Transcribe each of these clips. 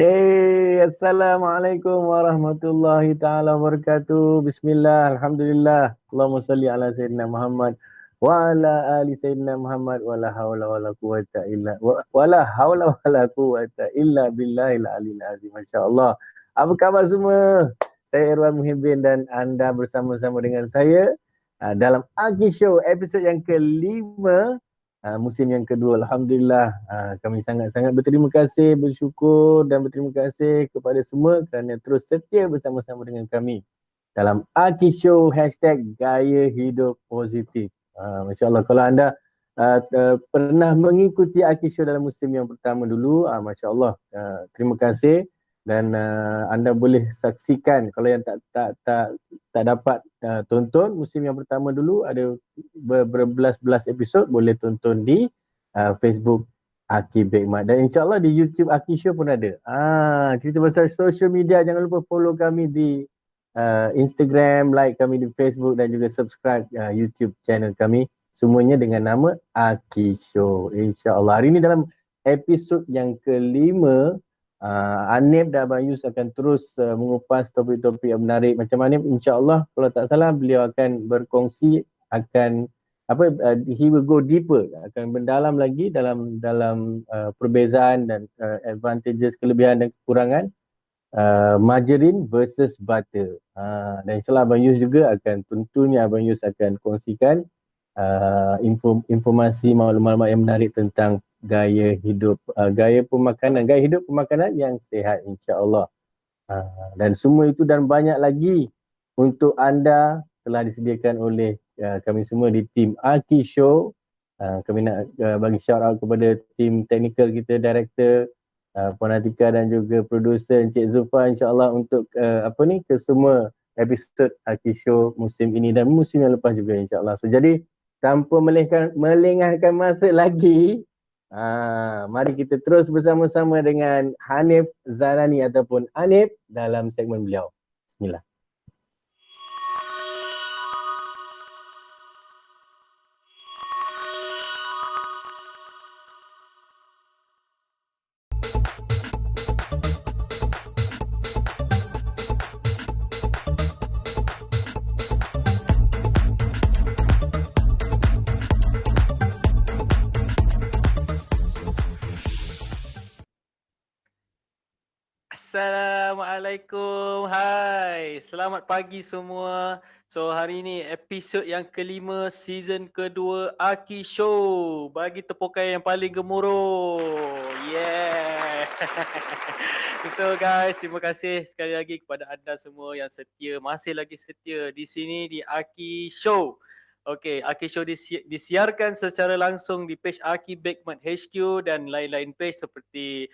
Assalamualaikum warahmatullahi taala wabarakatuh. Bismillah, alhamdulillah. Allahumma salli ala sayyidina Muhammad wa ala ali sayyidina Muhammad wala haula wala quwata illa billahil aliyil azim. Masya-Allah. Apa khabar semua? Saya Irwan Muhibbin dan anda bersama-sama dengan saya dalam Aki Show episod yang kelima. Musim yang kedua, Alhamdulillah, kami sangat-sangat berterima kasih, bersyukur dan berterima kasih kepada semua kerana terus setia bersama-sama dengan kami dalam Aki Show #Gaya Hidup Positif. Masya Allah, kalau anda pernah mengikuti Aki Show dalam musim yang pertama dulu, Masya Allah, terima kasih. Dan anda boleh saksikan kalau yang tak dapat tonton musim yang pertama dulu, ada berbelas-belas episod, boleh tonton di Facebook Aki Bekmat, dan insyaAllah di YouTube Aki Show pun ada. Cerita pasal social media, jangan lupa follow kami di Instagram, like kami di Facebook dan juga subscribe YouTube channel kami, semuanya dengan nama Aki Show, insyaAllah. Hari ini dalam episod yang kelima, Anip dan Abang Yus akan terus mengupas topik-topik yang menarik. Macam Anip, insyaAllah kalau tak salah beliau akan berkongsi, akan he will go deeper, akan mendalam lagi dalam perbezaan dan advantages, kelebihan dan kekurangan margarine versus butter. Dan insyaAllah Abang Yus juga akan, tentunya Abang Yus akan kongsikan informasi, maklumat yang menarik tentang gaya hidup pemakanan yang sihat, insya-Allah. Dan semua itu dan banyak lagi untuk anda telah disediakan oleh kami semua di tim Aki Show. Kami nak bagi shout out kepada tim teknikal kita, director Puan Atika dan juga producer Encik Zulfa, insya-Allah untuk ke semua episod Aki Show musim ini dan musim yang lepas juga, insya-Allah. So jadi tanpa melengahkan masa lagi, mari kita terus bersama-sama dengan Hanif Zarani ataupun Anip dalam segmen beliau. Bismillah. Assalamualaikum, hai, selamat pagi semua. So hari ini episod yang kelima season kedua Aki Show. Bagi tepukan yang paling gemuruh. Yeah. So guys, terima kasih sekali lagi kepada anda semua yang setia, masih lagi setia di sini di Aki Show. Okey, Aki Show disiarkan secara langsung di page Aki Bekmat HQ dan lain-lain page seperti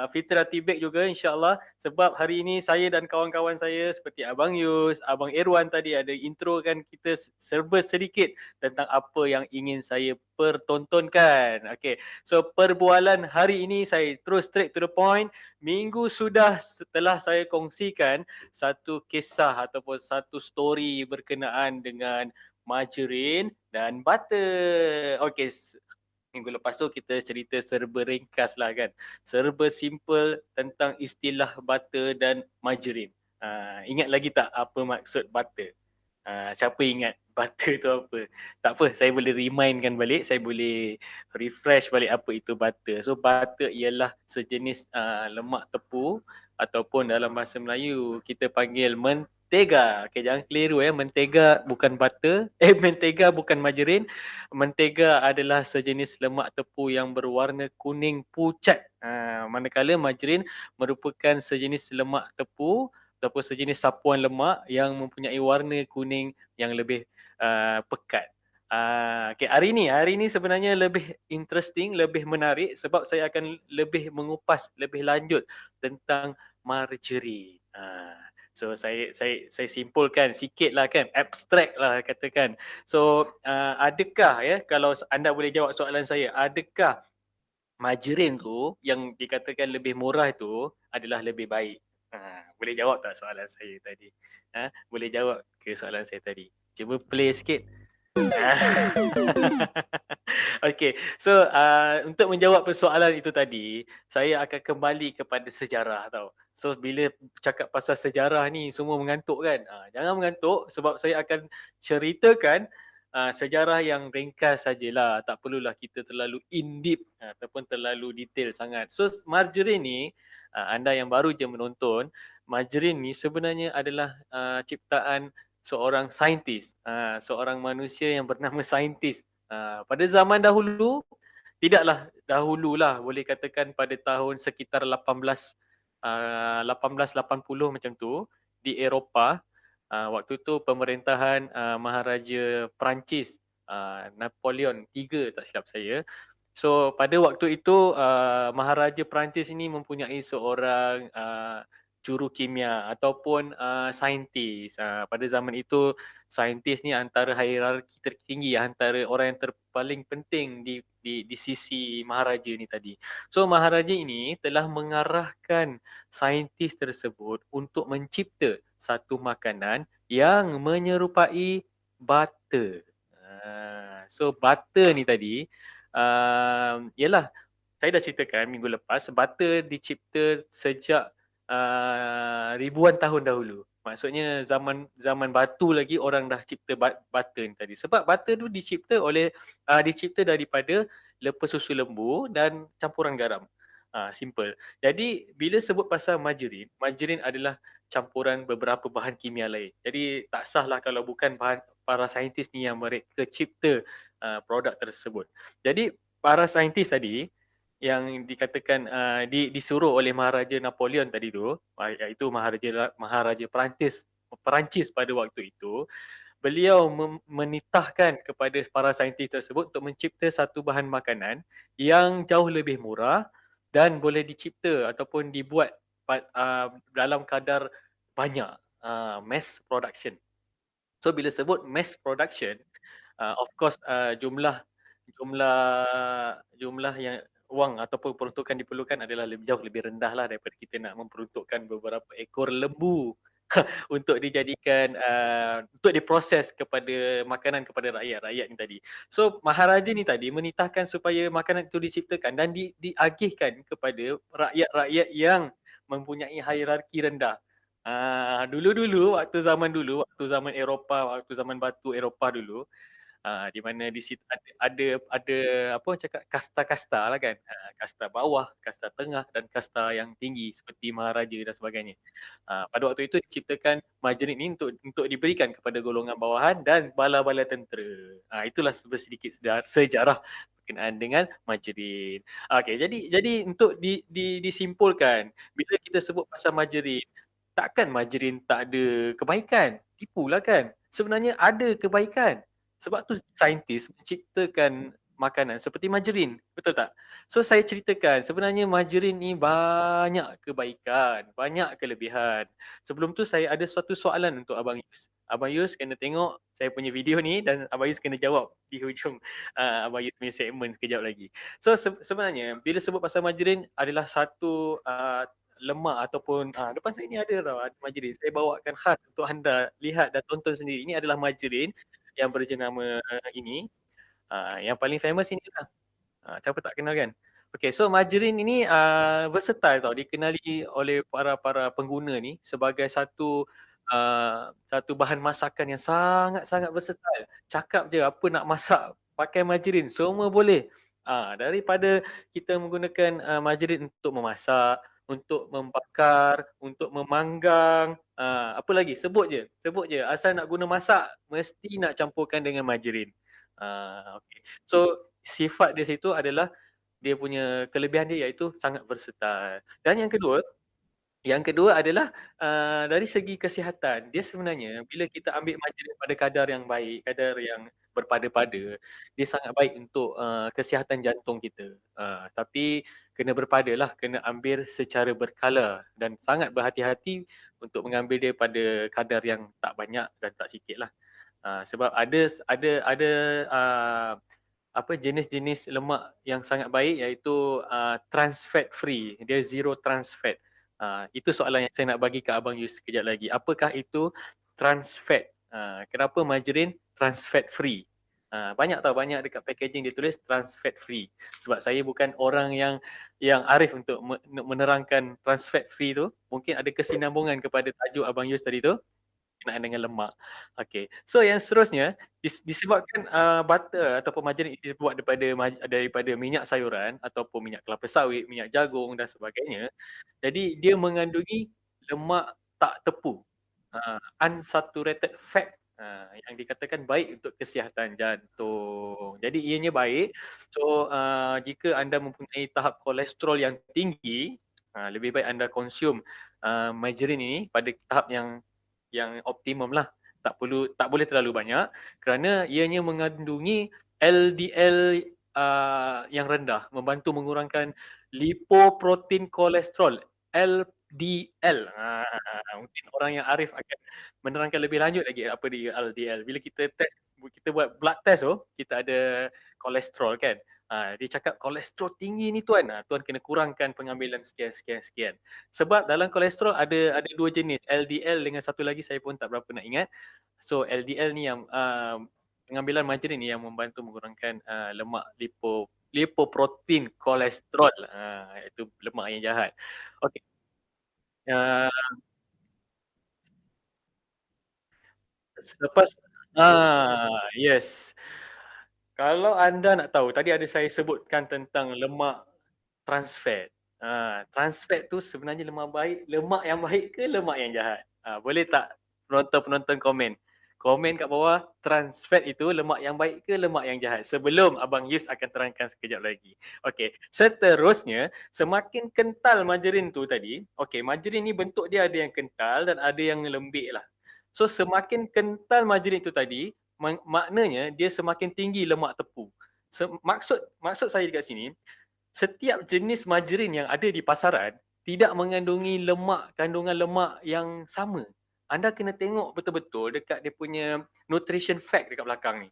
Fitra Tibek juga, insyaAllah. Sebab hari ini saya dan kawan-kawan saya seperti Abang Yus, Abang Irwan tadi ada intro kan kita serba sedikit tentang apa yang ingin saya pertontonkan. Okey, so perbualan hari ini saya terus straight to the point. Minggu sudah setelah saya kongsikan satu kisah ataupun satu story berkenaan dengan margarine dan butter. Okey, minggu lepas tu kita cerita serba ringkas lah kan. Serba simple tentang istilah butter dan margarine. Ingat lagi tak apa maksud butter? Siapa ingat butter tu apa? Tak apa, saya boleh remindkan balik, saya boleh refresh balik apa itu butter. So butter ialah sejenis lemak tepu ataupun dalam bahasa Melayu kita panggil mentega. Okay, jangan keliru mentega bukan butter. Mentega bukan margarine. Mentega adalah sejenis lemak tepu yang berwarna kuning pucat. Manakala margarine merupakan sejenis lemak tepu ataupun sejenis sapuan lemak yang mempunyai warna kuning yang lebih pekat. Okay, hari ini sebenarnya lebih interesting, lebih menarik sebab saya akan lebih mengupas lebih lanjut tentang margarine. So saya simpulkan sikit lah kan, abstrak lah katakan. So adakah kalau anda boleh jawab soalan saya, adakah margarine tu yang dikatakan lebih murah tu adalah lebih baik? Boleh jawab tak soalan saya tadi? Boleh jawab ke soalan saya tadi? Cuba play sikit. Okey. So, untuk menjawab persoalan itu tadi, saya akan kembali kepada sejarah tau. So, bila cakap pasal sejarah ni semua mengantuk kan? Jangan mengantuk sebab saya akan ceritakan sejarah yang ringkas sajalah. Tak perlulah kita terlalu in deep ataupun terlalu detail sangat. So, margarine ni, anda yang baru je menonton, margarine ni sebenarnya adalah ciptaan seorang saintis, seorang manusia yang bernama saintis. Pada zaman dahulu, tidaklah dahululah, boleh katakan pada tahun sekitar 1880 macam tu, di Eropah, waktu tu pemerintahan Maharaja Perancis, Napoleon III tak silap saya. So pada waktu itu Maharaja Perancis ini mempunyai seorang jurukimia ataupun saintis. Pada zaman itu saintis ni antara hierarki tertinggi, antara orang yang paling penting di sisi maharaja ni tadi. So maharaja ini telah mengarahkan saintis tersebut untuk mencipta satu makanan yang menyerupai butter. So butter ni tadi yalah, saya dah ceritakan minggu lepas, butter dicipta sejak ribuan tahun dahulu. Maksudnya zaman batu lagi orang dah cipta butter ni tadi. Sebab butter tu dicipta daripada lepas susu lembu dan campuran garam. Simple. Jadi bila sebut pasal margarine adalah campuran beberapa bahan kimia lain. Jadi tak sahlah kalau bukan para saintis ni yang mereka cipta produk tersebut. Jadi para saintis tadi yang dikatakan disuruh oleh Maharaja Napoleon tadi tu, iaitu Maharaja Perancis pada waktu itu, beliau menitahkan kepada para saintis tersebut untuk mencipta satu bahan makanan yang jauh lebih murah dan boleh dicipta ataupun dibuat dalam kadar banyak, mass production. So bila sebut mass production, of course jumlah jumlah jumlah yang wang ataupun peruntukan diperlukan adalah jauh lebih rendah lah daripada kita nak memperuntukkan beberapa ekor lembu untuk dijadikan untuk diproses kepada makanan kepada rakyat ni tadi. So maharaja ni tadi menitahkan supaya makanan itu diciptakan dan diagihkan kepada rakyat-rakyat yang mempunyai hierarki rendah. Dulu-dulu waktu zaman Eropah, waktu zaman batu Eropah dulu, di mana di situ ada apa cakap kasta-kasta lah kan. Kasta bawah, kasta tengah dan kasta yang tinggi seperti maharaja dan sebagainya. Pada waktu itu diciptakan margarine ini untuk diberikan kepada golongan bawahan dan bala-bala tentera. Itulah sedikit sejarah berkenaan dengan margarine. Okey, jadi untuk disimpulkan, bila kita sebut pasal margarine, takkan margarine tak ada kebaikan? Tipulah kan. Sebenarnya ada kebaikan. Sebab tu saintis menciptakan makanan seperti margarine, betul tak? So saya ceritakan sebenarnya margarine ni banyak kebaikan, banyak kelebihan. Sebelum tu saya ada suatu soalan untuk Abang Yus. Abang Yus kena tengok saya punya video ni dan Abang Yus kena jawab di hujung Abang Yus punya segmen sekejap lagi. So sebenarnya bila sebut pasal margarine adalah satu lemak ataupun depan saya ni ada tau, ada margarine. Saya bawakan khas untuk anda lihat dan tonton sendiri. Ini adalah margarine yang berjenama ini. Yang paling famous ini lah. Siapa tak kenal kan? Okay, so margarine ini versatile tau. Dikenali oleh para pengguna ni sebagai satu bahan masakan yang sangat-sangat versatile. Cakap je apa nak masak pakai margarine, semua boleh. Daripada kita menggunakan margarine untuk memasak, untuk membakar, untuk memanggang, apa lagi? Sebut je. Asal nak guna masak, mesti nak campurkan dengan margarine. Okay. So sifat dia situ adalah dia punya kelebihan dia iaitu sangat versatile. Dan yang kedua adalah dari segi kesihatan. Dia sebenarnya bila kita ambil margarine pada kadar yang baik, kadar yang berpada-pada, dia sangat baik untuk kesihatan jantung kita. Tapi kena berpadalah, kena ambil secara berkala dan sangat berhati-hati untuk mengambil dia pada kadar yang tak banyak dan tak sikit lah. Sebab ada apa jenis-jenis lemak yang sangat baik iaitu trans fat free. Dia zero trans fat. Itu soalan yang saya nak bagi ke Abang Yus sekejap lagi. Apakah itu trans fat? Kenapa margarine trans fat free? Banyak dekat packaging dia tulis trans fat free. Sebab saya bukan orang yang arif untuk menerangkan trans fat free tu. Mungkin ada kesinambungan kepada tajuk Abang Yus tadi tu berkenaan dengan lemak. Okay. So yang seterusnya disebabkan butter ataupun margarin itu dibuat daripada minyak sayuran ataupun minyak kelapa sawit, minyak jagung dan sebagainya. Jadi dia mengandungi lemak tak tepu. Unsaturated fat yang dikatakan baik untuk kesihatan jantung. Jadi ianya baik. So jika anda mempunyai tahap kolesterol yang tinggi, lebih baik anda konsum margarine ini pada tahap yang optimum lah. Tak boleh terlalu banyak kerana ianya mengandungi LDL yang rendah, membantu mengurangkan lipoprotein kolesterol LDL. Mungkin orang yang arif akan menerangkan lebih lanjut lagi apa dia LDL. Bila kita buat blood test tu, kita ada kolesterol kan. Dia cakap kolesterol tinggi ni tuan. Tuan kena kurangkan pengambilan sekian. Sebab dalam kolesterol ada dua jenis, LDL dengan satu lagi saya pun tak berapa nak ingat. So LDL ni yang pengambilan margarin ni yang membantu mengurangkan lemak lipoprotein kolesterol, iaitu lemak yang jahat. Okey. Selepas yes. Kalau anda nak tahu, tadi ada saya sebutkan tentang lemak trans fat. Trans fat tu sebenarnya lemak yang baik ke lemak yang jahat? Boleh tak penonton-penonton komen? Komen kat bawah, trans fat itu lemak yang baik ke lemak yang jahat? Sebelum Abang Yus akan terangkan sekejap lagi. Okey, seterusnya, semakin kental margarin tu tadi, okey, margarin ni bentuk dia ada yang kental dan ada yang lembik lah. So semakin kental margarin itu tadi, maknanya dia semakin tinggi lemak tepu. Maksud saya dekat sini, setiap jenis margarin yang ada di pasaran tidak mengandungi kandungan lemak yang sama. Anda kena tengok betul-betul dekat dia punya nutrition fact dekat belakang ni.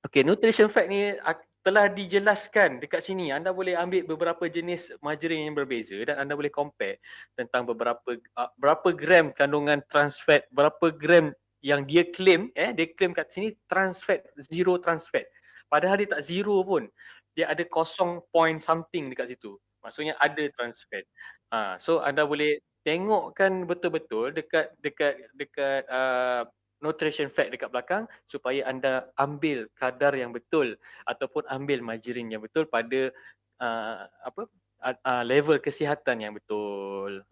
Okay, nutrition fact ni telah dijelaskan dekat sini. Anda boleh ambil beberapa jenis margarin yang berbeza dan anda boleh compare tentang berapa gram kandungan trans fat, berapa gram yang dia claim kat sini trans fat, zero trans fat. Padahal dia tak zero pun. Dia ada kosong point something dekat situ. Maksudnya ada trans fat. So anda boleh tengokkan betul-betul dekat nutrition fact dekat belakang supaya anda ambil kadar yang betul ataupun ambil margarin yang betul pada level kesihatan yang betul.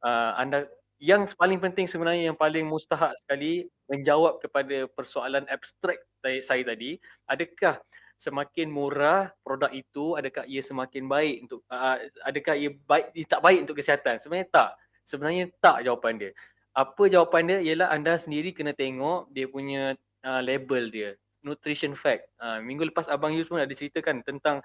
Anda yang paling penting sebenarnya, yang paling mustahak sekali menjawab kepada persoalan abstrak saya tadi, adakah semakin murah produk itu, adakah ia semakin baik untuk adakah ia tak baik untuk kesihatan? Sebenarnya tak jawapan dia. Apa jawapan dia ialah anda sendiri kena tengok dia punya label dia, nutrition fact. Minggu lepas Abang Yus pun ada ceritakan tentang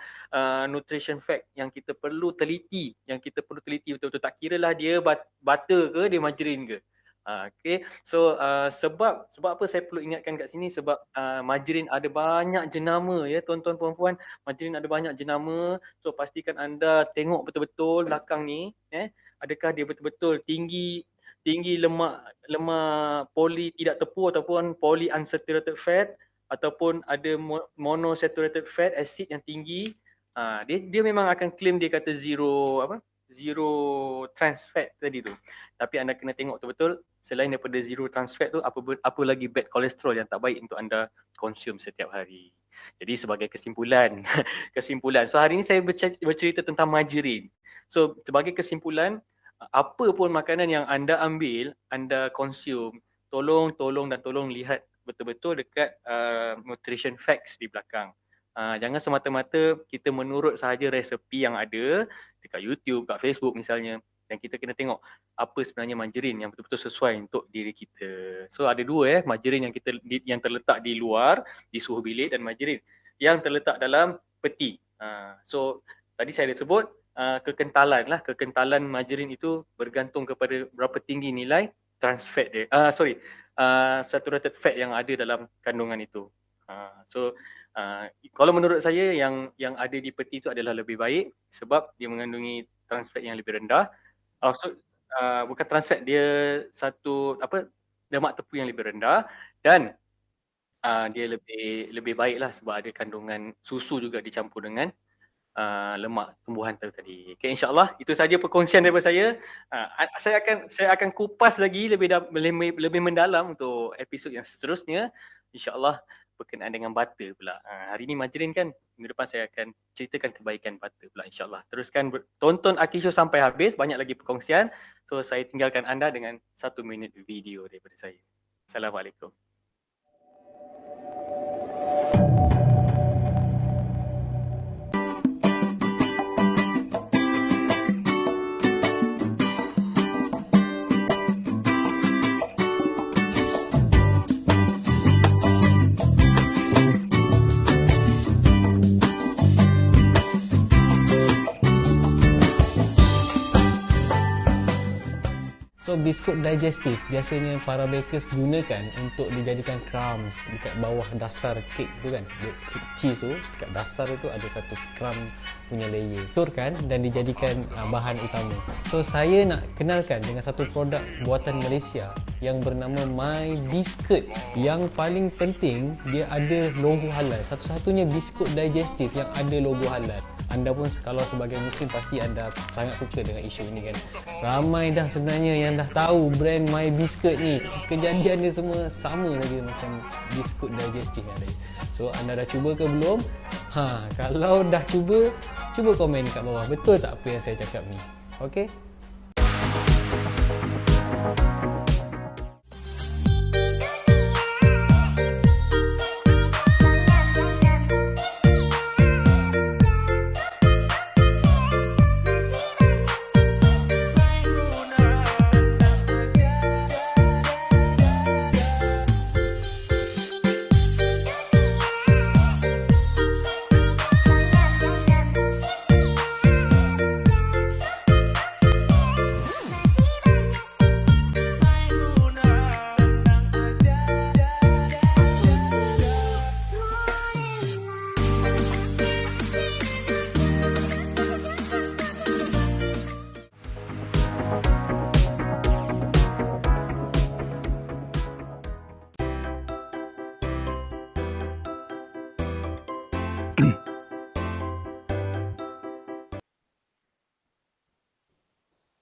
nutrition fact yang kita perlu teliti betul-betul. Tak kira lah dia butter ke dia margarine ke. Okay, so sebab apa saya perlu ingatkan kat sini, sebab margarine ada banyak jenama ya tuan-tuan puan-puan, margarine ada banyak jenama. So pastikan anda tengok betul-betul belakang ni, adakah dia betul-betul tinggi lemak poli tidak tepu ataupun poly unsaturated fat, ataupun ada monosaturated fat acid yang tinggi. Dia memang akan claim dia kata zero trans fat tadi tu. Tapi anda kena tengok betul-betul selain daripada zero trans fat tu apa lagi bad kolesterol yang tak baik untuk anda konsum setiap hari. Jadi sebagai kesimpulan, so hari ni saya bercerita tentang margarin. So sebagai kesimpulan, apa pun makanan yang anda ambil, anda konsum, tolong lihat betul-betul dekat nutrition facts di belakang. Jangan semata-mata kita menurut sahaja resepi yang ada dekat YouTube, kat Facebook misalnya, dan kita kena tengok apa sebenarnya margarin yang betul-betul sesuai untuk diri kita. So ada dua margarin yang terletak di luar di suhu bilik, dan margarin yang terletak dalam peti. So tadi saya ada sebut kekentalan margarin itu bergantung kepada berapa tinggi nilai trans fat dia. Saturated fat yang ada dalam kandungan itu. Kalau menurut saya yang ada di peti itu adalah lebih baik sebab dia mengandungi trans fat yang lebih rendah. Bukan trans fat, dia lemak tepu yang lebih rendah, dan dia lebih baik lah sebab ada kandungan susu juga dicampur dengan lemak tumbuhan tadi. Okay, insyaAllah itu saja perkongsian daripada saya. Saya akan kupas lagi lebih mendalam untuk episod yang seterusnya. InsyaAllah berkenaan dengan butter pula. Hari ni Majrin kan, minggu depan saya akan ceritakan kebaikan butter pula insyaAllah. Teruskan tonton Aki Show sampai habis, banyak lagi perkongsian. So saya tinggalkan anda dengan 1 minit video daripada saya. Assalamualaikum. So biskut digestif biasanya para bakers gunakan untuk dijadikan crumbs dekat bawah dasar kek tu kan. Cheese tu dekat dasar tu ada satu crumb punya layer. Turkan dan dijadikan bahan utama. So saya nak kenalkan dengan satu produk buatan Malaysia yang bernama My Biscuit. Yang paling penting dia ada logo halal. Satu-satunya biskut digestif yang ada logo halal. Anda pun kalau sebagai Muslim pasti anda sangat suka dengan isu ni kan. Ramai dah sebenarnya yang dah tahu brand My Biscuit ni. Kejadian dia semua sama saja macam biskut digestif yang ada. So anda dah cuba ke belum? Kalau dah cuba komen kat bawah. Betul tak apa yang saya cakap ni? Okey?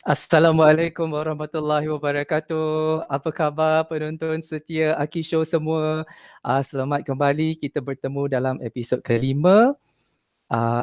Assalamualaikum warahmatullahi wabarakatuh. Apa khabar penonton setia Aki Show semua? Selamat kembali kita bertemu dalam episod kelima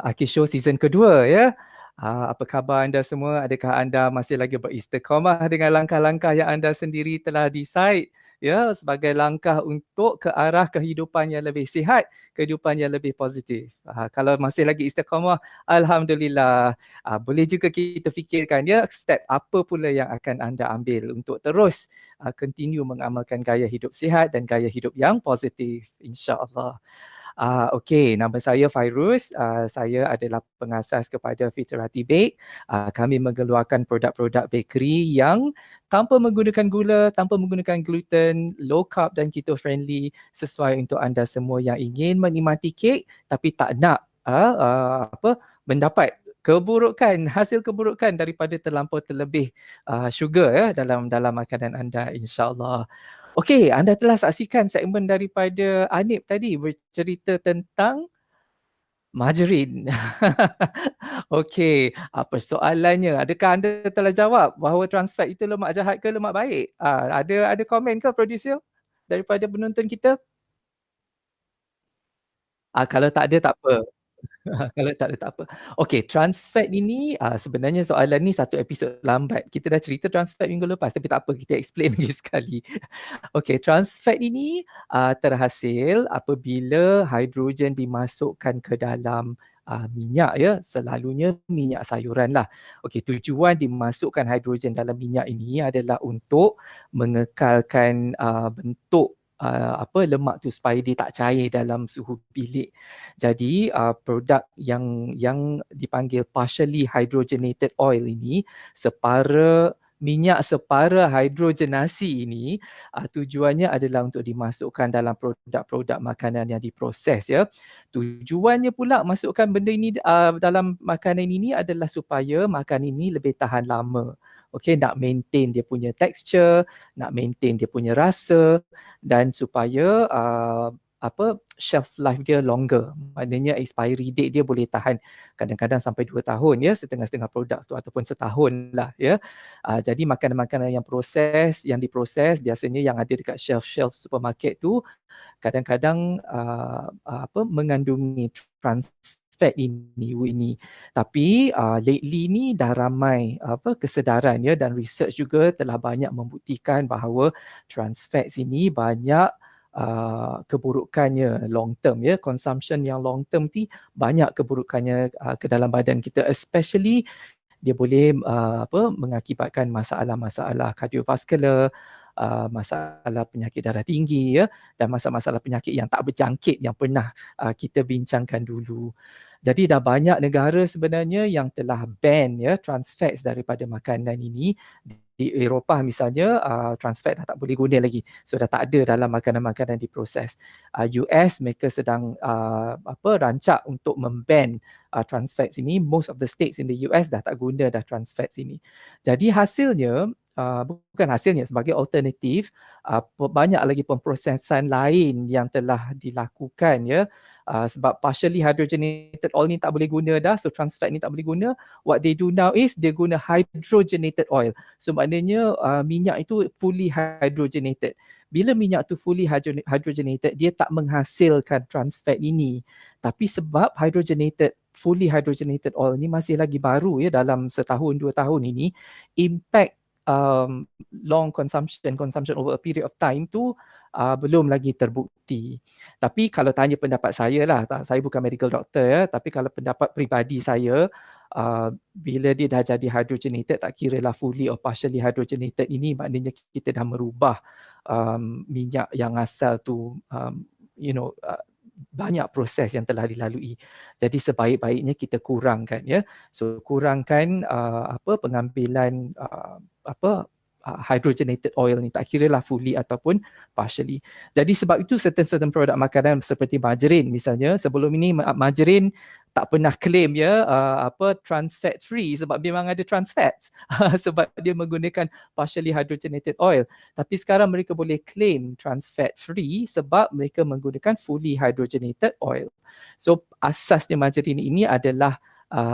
Aki Show season kedua ya. Apa khabar anda semua? Adakah anda masih lagi beristiqamah dengan langkah-langkah yang anda sendiri telah decide ya sebagai langkah untuk ke arah kehidupan yang lebih sihat, kehidupan yang lebih positif. Kalau masih lagi istiqamah, alhamdulillah. Boleh juga kita fikirkan ya step apa pula yang akan anda ambil untuk terus continue mengamalkan gaya hidup sihat dan gaya hidup yang positif, insya-Allah. Okey, nama saya Fairuz. Saya adalah pengasas kepada Fitrati Bake. Kami mengeluarkan produk-produk bakery yang tanpa menggunakan gula, tanpa menggunakan gluten, low carb dan keto friendly, sesuai untuk anda semua yang ingin menikmati kek tapi tak nak mendapat hasil keburukan daripada terlampau terlebih sugar ya dalam makanan anda, insya-Allah. Okey, anda telah saksikan segmen daripada Anip tadi bercerita tentang margarin. Okey, persoalannya, adakah anda telah jawab bahawa trans fat itu lemak jahat ke lemak baik? Ada komen ke producer daripada penonton kita? Kalau tak ada tak apa. Kalau tak ada tak apa. Okey, trans fat ini sebenarnya soalan ni satu episod lambat. Kita dah cerita trans fat minggu lepas tapi tak apa, kita explain lagi sekali. Okey, trans fat ini terhasil apabila hidrogen dimasukkan ke dalam minyak ya, selalunya minyak sayuran lah. Okey, tujuan dimasukkan hidrogen dalam minyak ini adalah untuk mengekalkan bentuk lemak tu supaya dia tak cair dalam suhu bilik. Jadi produk yang dipanggil partially hydrogenated oil ini, minyak separa hidrogenasi ini tujuannya adalah untuk dimasukkan dalam produk-produk makanan yang diproses ya. Tujuannya pula masukkan benda ini dalam makanan ini adalah supaya makanan ini lebih tahan lama. Okey, nak maintain dia punya texture, nak maintain dia punya rasa dan supaya shelf life dia longer. Maknanya expiry date dia boleh tahan kadang-kadang sampai 2 tahun ya, setengah-setengah produk tu ataupun setahun lah ya. Jadi makanan-makanan yang diproses biasanya yang ada dekat shelf-shelf supermarket tu kadang-kadang mengandungi trans fat ini. Tapi lately ni dah ramai kesedaran ya, dan research juga telah banyak membuktikan bahawa trans fats ini banyak keburukannya long term ya. Consumption yang long term ni banyak keburukannya ke dalam badan kita, especially dia boleh mengakibatkan masalah-masalah kardiovaskular, masalah penyakit darah tinggi ya, dan masalah-masalah penyakit yang tak berjangkit yang pernah kita bincangkan dulu. Jadi dah banyak negara sebenarnya yang telah ban ya trans fats daripada makanan ini. Di Eropah misalnya trans fat dah tak boleh guna lagi. So dah tak ada dalam makanan-makanan diproses. US mereka sedang rancak untuk memban trans fats ini. Most of the states in the US dah tak guna dah trans fats ini. Jadi hasilnya bukan hasilnya, sebagai alternatif banyak lagi pemprosesan lain yang telah dilakukan ya. Sebab partially hydrogenated oil ni tak boleh guna dah, so trans fat ni tak boleh guna. What they do now is dia guna hydrogenated oil. So maknanya minyak itu fully hydrogenated. Bila minyak tu fully hydrogenated, dia tak menghasilkan trans fat ini. Tapi sebab fully hydrogenated oil ni masih lagi baru ya, dalam setahun 2 tahun ini, impact long consumption over a period of time tu belum lagi terbukti. Tapi kalau tanya pendapat saya lah, saya bukan medical doctor ya, tapi kalau pendapat peribadi saya, bila dia dah jadi hydrogenated, tak kira lah fully or partially hydrogenated ini, maknanya kita dah merubah minyak yang asal tu banyak proses yang telah dilalui. Jadi sebaik-baiknya kita kurangkan ya. So kurangkan pengambilan hydrogenated oil ni, tak kira lah fully ataupun partially. Jadi sebab itu certain produk makanan seperti margarin misalnya, sebelum ini margarin tak pernah claim ya trans fat free sebab memang ada trans fats sebab dia menggunakan partially hydrogenated oil. Tapi sekarang mereka boleh claim trans fat free sebab mereka menggunakan fully hydrogenated oil. So asasnya margarin ini adalah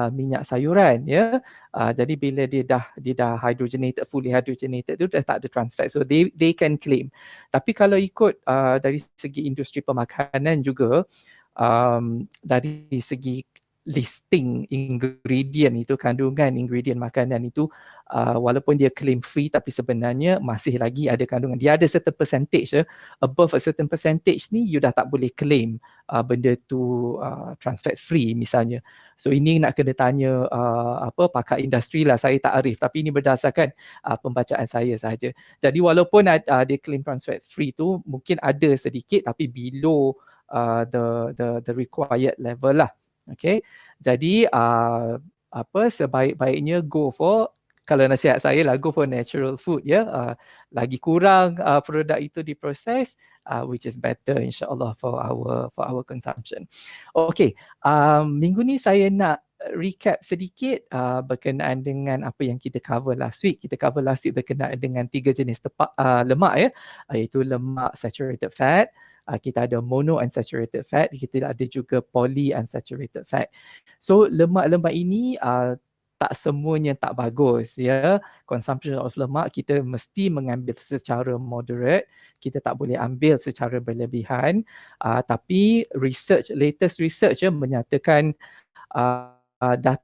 minyak sayuran ya. Jadi bila dia dah hydrogenated, fully hydrogenated tu dah tak ada trans fat, so they can claim. Tapi kalau ikut dari segi industri pemakanan juga, dari segi listing ingredient itu, kandungan ingredient makanan itu, walaupun dia claim free tapi sebenarnya masih lagi ada kandungan. Dia ada certain percentage above a certain percentage ni you dah tak boleh claim benda tu trans fat free misalnya. So ini nak kena tanya pakar industri lah, saya tak arif, tapi ini berdasarkan pembacaan saya sahaja. Jadi walaupun dia claim trans fat free tu mungkin ada sedikit tapi below the required level lah. Okay, jadi sebaik-baiknya go for, kalau nasihat saya lah, go for natural food ya. Lagi kurang produk itu diproses, which is better insyaAllah for our consumption. Okay, minggu ni saya nak recap sedikit berkenaan dengan apa yang kita cover last week. Kita cover last week berkenaan dengan 3 jenis lemak ya, iaitu lemak saturated fat, kita ada monounsaturated fat, kita ada juga polyunsaturated fat. So lemak-lemak ini tak semuanya tak bagus ya. Consumption of lemak kita mesti mengambil secara moderate, kita tak boleh ambil secara berlebihan. Tapi latest research menyatakan dah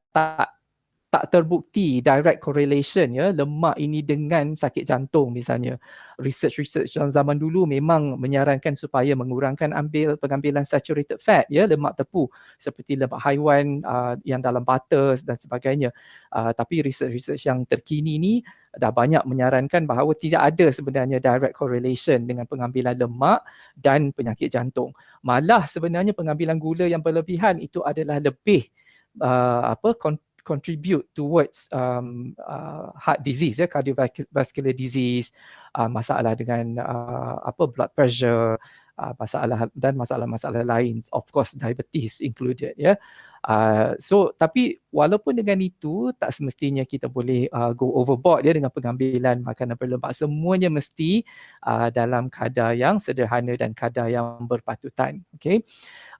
tak terbukti direct correlation ya lemak ini dengan sakit jantung misalnya. Research yang zaman dulu memang menyarankan supaya mengurangkan pengambilan saturated fat ya, lemak tepu seperti lemak haiwan yang dalam butter dan sebagainya. Tapi research yang terkini ni dah banyak menyarankan bahawa tidak ada sebenarnya direct correlation dengan pengambilan lemak dan penyakit jantung. Malah sebenarnya pengambilan gula yang berlebihan itu adalah lebih contribute towards heart disease ya, cardiovascular disease, masalah dengan blood pressure, masalah-masalah lain, of course diabetes included ya. So tapi walaupun dengan itu tak semestinya kita boleh go overboard ya dengan pengambilan makanan berlemak. Semuanya mesti dalam kadar yang sederhana dan kadar yang berpatutan. Okey.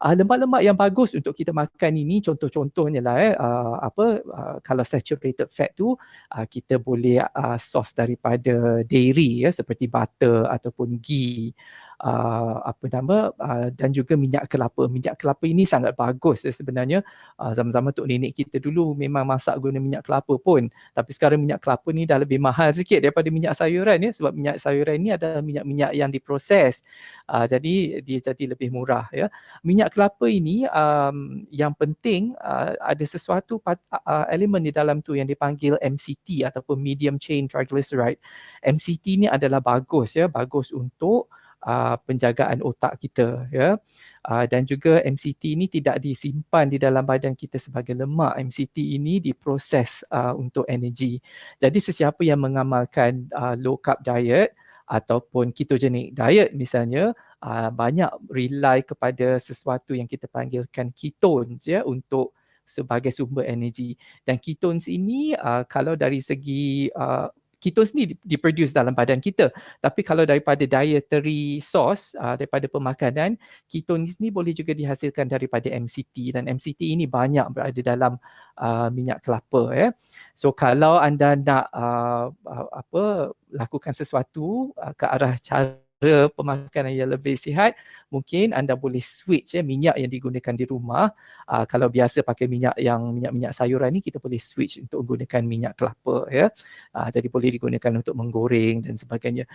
Lemak-lemak yang bagus untuk kita makan ini contoh-contohnya lah kalau saturated fat tu kita boleh source daripada dairy ya seperti butter ataupun ghee. Dan juga minyak kelapa. Minyak kelapa ini sangat bagus sebenarnya. Zaman-zaman tok nenek kita dulu memang masak guna minyak kelapa pun. Tapi sekarang minyak kelapa ni dah lebih mahal sikit daripada minyak sayuran ya, sebab minyak sayuran ni adalah minyak-minyak yang diproses. Jadi dia jadi lebih murah ya. Minyak kelapa ini yang penting ada sesuatu elemen di dalam tu yang dipanggil MCT ataupun medium chain triglyceride. MCT ni adalah bagus ya, bagus untuk penjagaan otak kita ya. Dan juga MCT ini tidak disimpan di dalam badan kita sebagai lemak. MCT ini diproses untuk energi. Jadi sesiapa yang mengamalkan low carb diet ataupun ketogenic diet misalnya, banyak rely kepada sesuatu yang kita panggilkan ketones ya untuk sebagai sumber energi. Dan ketones ini kalau dari segi ketones ni diproduce dalam badan kita. Tapi kalau daripada dietary source, daripada pemakanan, ketones ni boleh juga dihasilkan daripada MCT. Dan MCT ini banyak berada dalam minyak kelapa ya. So kalau anda nak lakukan sesuatu ke arah cara pemakanan yang lebih sihat, mungkin anda boleh switch ya minyak yang digunakan di rumah. Kalau biasa pakai minyak sayuran ni, kita boleh switch untuk menggunakan minyak kelapa ya. Jadi boleh digunakan untuk menggoreng dan sebagainya.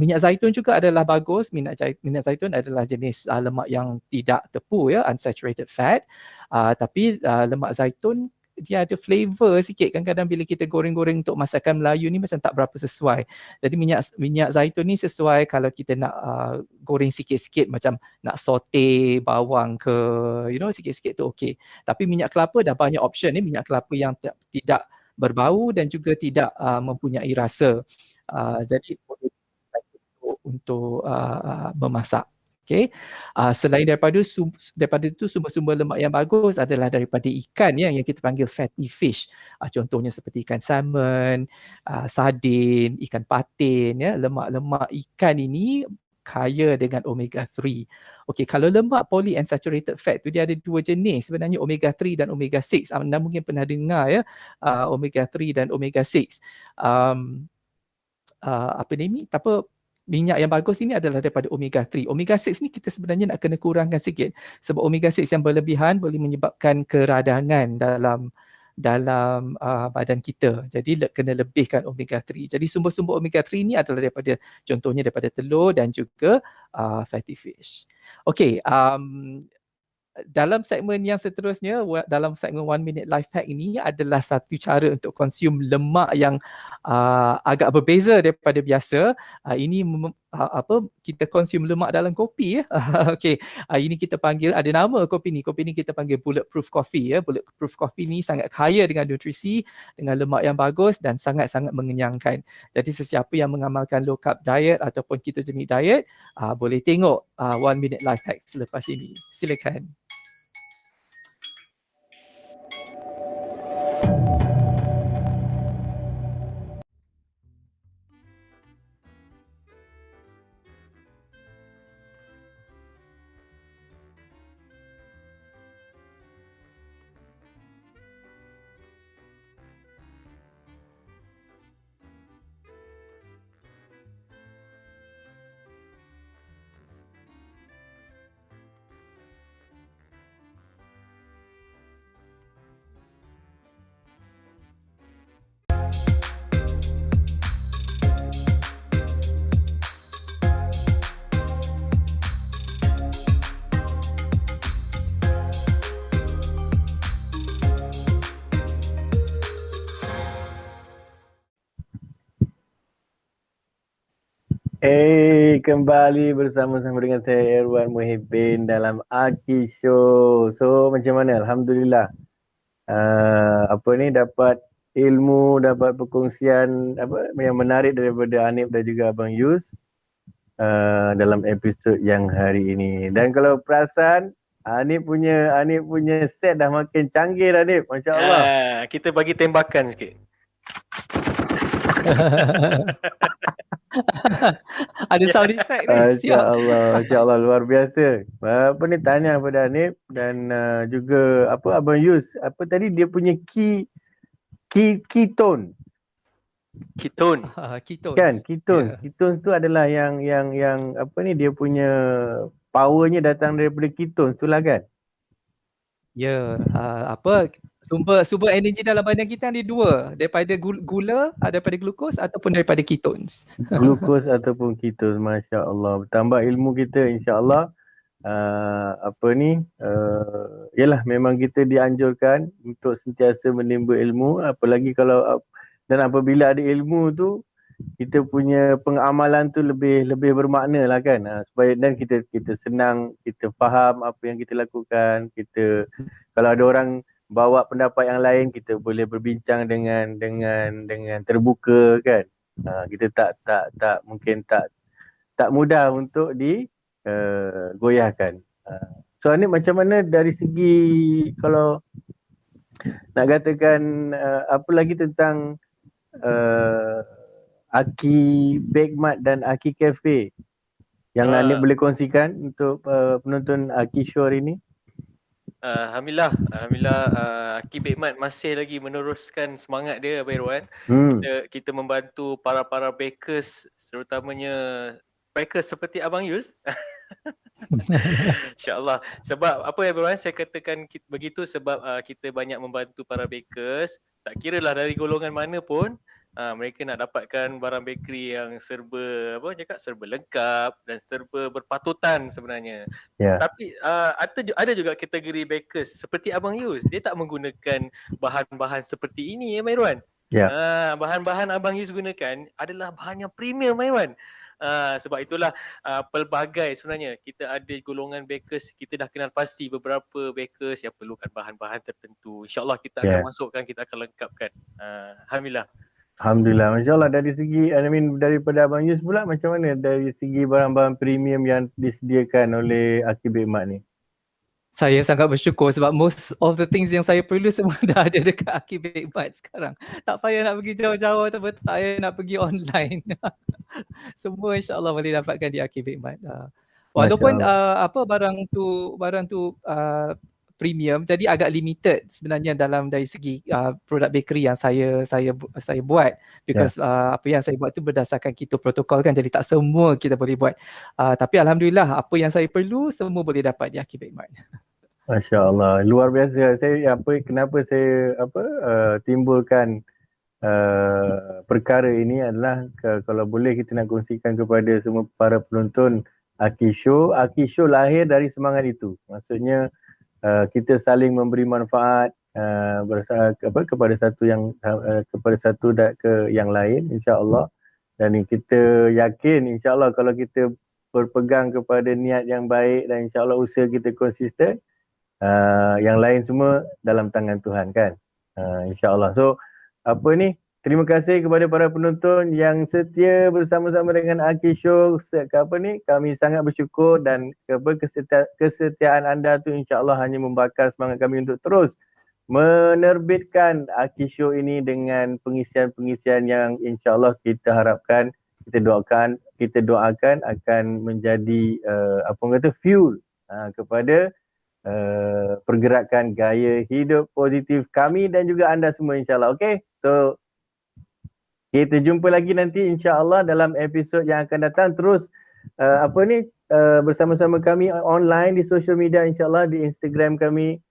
Minyak zaitun juga adalah bagus. Minyak zaitun adalah jenis lemak yang tidak tepu ya, unsaturated fat. Tapi lemak zaitun dia ada flavor sikit. Kadang-kadang bila kita goreng-goreng untuk masakan Melayu ni macam tak berapa sesuai. Jadi minyak zaitun ni sesuai kalau kita nak goreng sikit-sikit, macam nak saute bawang ke, sikit-sikit tu okey. Tapi minyak kelapa dah banyak option ni, minyak kelapa yang tidak berbau dan juga tidak mempunyai rasa. Jadi boleh untuk memasak. Okay. Selain daripada itu, sumber-sumber lemak yang bagus adalah daripada ikan ya, yang kita panggil fatty fish. Contohnya seperti ikan salmon, sardin, ikan patin ya. Lemak-lemak ikan ini kaya dengan omega 3. Okey, kalau lemak polyunsaturated fat tu dia ada dua jenis sebenarnya, omega 3 dan omega 6. Anda mungkin pernah dengar ya, omega 3 dan omega 6. Minyak yang bagus ini adalah daripada omega 3. Omega 6 ni kita sebenarnya nak kena kurangkan sikit sebab omega 6 yang berlebihan boleh menyebabkan keradangan dalam badan kita. Jadi kena lebihkan omega 3. Jadi sumber-sumber omega 3 ni adalah contohnya daripada telur dan juga fatty fish. Okey, dalam segmen yang seterusnya, dalam segmen 1 Minute Life Hack ini adalah satu cara untuk consume lemak yang agak berbeza daripada biasa. Ini kita consume lemak dalam kopi ya. Okey, ini kita panggil, ada nama kopi ni kita panggil bulletproof coffee ya. Bulletproof coffee ni sangat kaya dengan nutrisi, dengan lemak yang bagus dan sangat-sangat mengenyangkan. Jadi sesiapa yang mengamalkan low carb diet ataupun ketogenic diet boleh tengok 1 Minute Life Hack selepas ini. Silakan. Kembali bersama-sama dengan saya Erwan Muhibin dalam Aki Show. So macam mana? Alhamdulillah. Dapat ilmu, dapat perkongsian yang menarik daripada Hanif dan juga Abang Yus. dalam episod yang hari ini. Dan kalau perasan, Hanif punya set dah makin canggih dah, Hanif. Masya Allah. Kita bagi tembakan sikit. Ada sound effect ni. Masya Siap. Allah, Masya Allah, luar biasa. Apa ni, tanya kepada Hanif dan juga Abang Yus, apa tadi dia punya ketone. Ketone. Ketones. Kan, ketone. Ya. Ketone tu adalah yang apa ni, dia punya powernya datang daripada ketone tu lah kan? Ya, sumber energi dalam badan kita ada dua, daripada gula, daripada glukos ataupun daripada ketones. Glukos ataupun ketone, Masya Allah. Bertambah ilmu kita, insya-Allah. Yalah, memang kita dianjurkan untuk sentiasa menimba ilmu, apalagi kalau dan apabila ada ilmu tu, kita punya pengamalan tu lebih bermakna lah kan, supaya dan kita senang, kita faham apa yang kita lakukan. Kita, kalau ada orang bawa pendapat yang lain, kita boleh berbincang dengan terbuka kan. Kita tak mungkin tak mudah untuk goyahkan. So ni macam mana dari segi, kalau nak katakan apa lagi tentang Aki Bakemat dan Aki Cafe yang Hanif boleh kongsikan untuk penonton Aki Show hari ni? Alhamdulillah, Aki Bakemat masih lagi meneruskan semangat dia, Abang Irwan. Kita membantu para bakers, terutamanya bakers seperti Abang Yus. InsyaAllah. Sebab apa ya, Abang Irwan, saya katakan begitu sebab kita banyak membantu para bakers. Tak kira lah dari golongan mana pun, mereka nak dapatkan barang bakery yang serba lengkap dan serba berpatutan sebenarnya. Tapi ada juga kategori bakers seperti Abang Yus, dia tak menggunakan bahan-bahan seperti ini, Abang Irwan. Bahan-bahan Abang Yus gunakan adalah bahan yang premium, Abang Irwan. Sebab itulah pelbagai sebenarnya kita ada golongan bakers, kita dah kenal pasti beberapa bakers yang perlukan bahan-bahan tertentu. InsyaAllah kita akan masukkan, kita akan lengkapkan. Alhamdulillah. Alhamdulillah, Masya Allah. Dari segi, daripada Abang Yus pula, macam mana dari segi barang-barang premium yang disediakan oleh Aki Bakemat ni? Saya sangat bersyukur sebab most of the things yang saya perlu semua dah ada dekat Aki Bakemat sekarang. Tak payah nak pergi jauh-jauh atau tak payah nak pergi online. Semua insya-Allah boleh dapatkan di Aki Bakemat. Walaupun barang tu premium, jadi agak limited sebenarnya dari segi produk bakery yang saya buat, because apa yang saya buat tu berdasarkan keto protokol kan, jadi tak semua kita boleh buat. Tapi alhamdulillah apa yang saya perlu semua boleh dapat di Aki Bakemat. Masya Allah, luar biasa. Kenapa saya timbulkan perkara ini adalah kalau boleh kita nak kongsikan kepada semua para penonton Aki Show. Aki Show lahir dari semangat itu. Maksudnya kita saling memberi manfaat kepada satu ke yang lain, insya-Allah. Dan kita yakin insya-Allah kalau kita berpegang kepada niat yang baik dan insya-Allah usaha kita konsisten, yang lain semua dalam tangan Tuhan kan. Insya-Allah. So terima kasih kepada para penonton yang setia bersama-sama dengan Aki Show. Kami sangat bersyukur dan kesetiaan anda tu insya-Allah hanya membakar semangat kami untuk terus menerbitkan Aki Show ini dengan pengisian-pengisian yang insya-Allah kita harapkan, kita doakan akan menjadi fuel kepada pergerakan gaya hidup positif kami dan juga anda semua, insya-Allah. Okay? So kita jumpa lagi nanti insya-Allah dalam episod yang akan datang. Terus bersama-sama kami online di social media, insya-Allah di Instagram kami.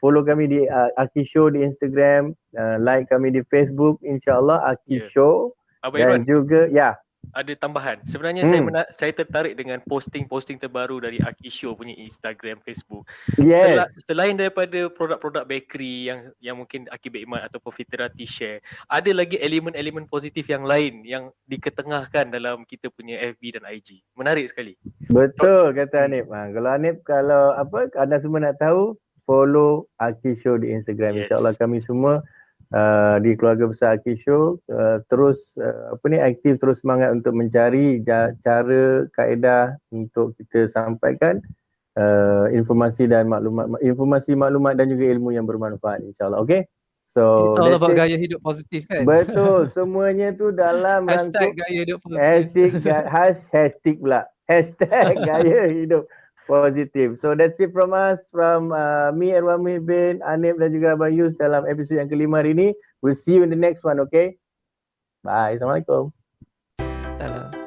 Follow kami di Aki Show di Instagram, like kami di Facebook, insya-Allah Aki Show. Dan juga ada tambahan. Sebenarnya saya tertarik dengan posting terbaru dari Aki Show punya Instagram, Facebook. Selain daripada produk-produk bakery yang mungkin Aki Bakemat ataupun Fitrati share, ada lagi elemen-elemen positif yang lain yang diketengahkan dalam kita punya FB dan IG. Menarik sekali. Betul kata Hanif. Kalau anda semua nak tahu, follow Aki Show di Instagram. InsyaAllah kami semua di keluarga besar Aki Show, terus aktif, terus semangat untuk mencari cara, kaedah untuk kita sampaikan informasi dan maklumat dan juga ilmu yang bermanfaat, insyaAllah. Okay, so It's all that's about it. gaya hidup positif kan? Betul, semuanya tu dalam Hashtag rangkup gaya hidup positif. hashtag gaya hidup positif. So that's it from us, from me, Erwan Muhibin, Anip dan juga Abang Yus dalam episod yang kelima hari ini. We'll see you in the next one, okay? Bye. Assalamualaikum. Salam.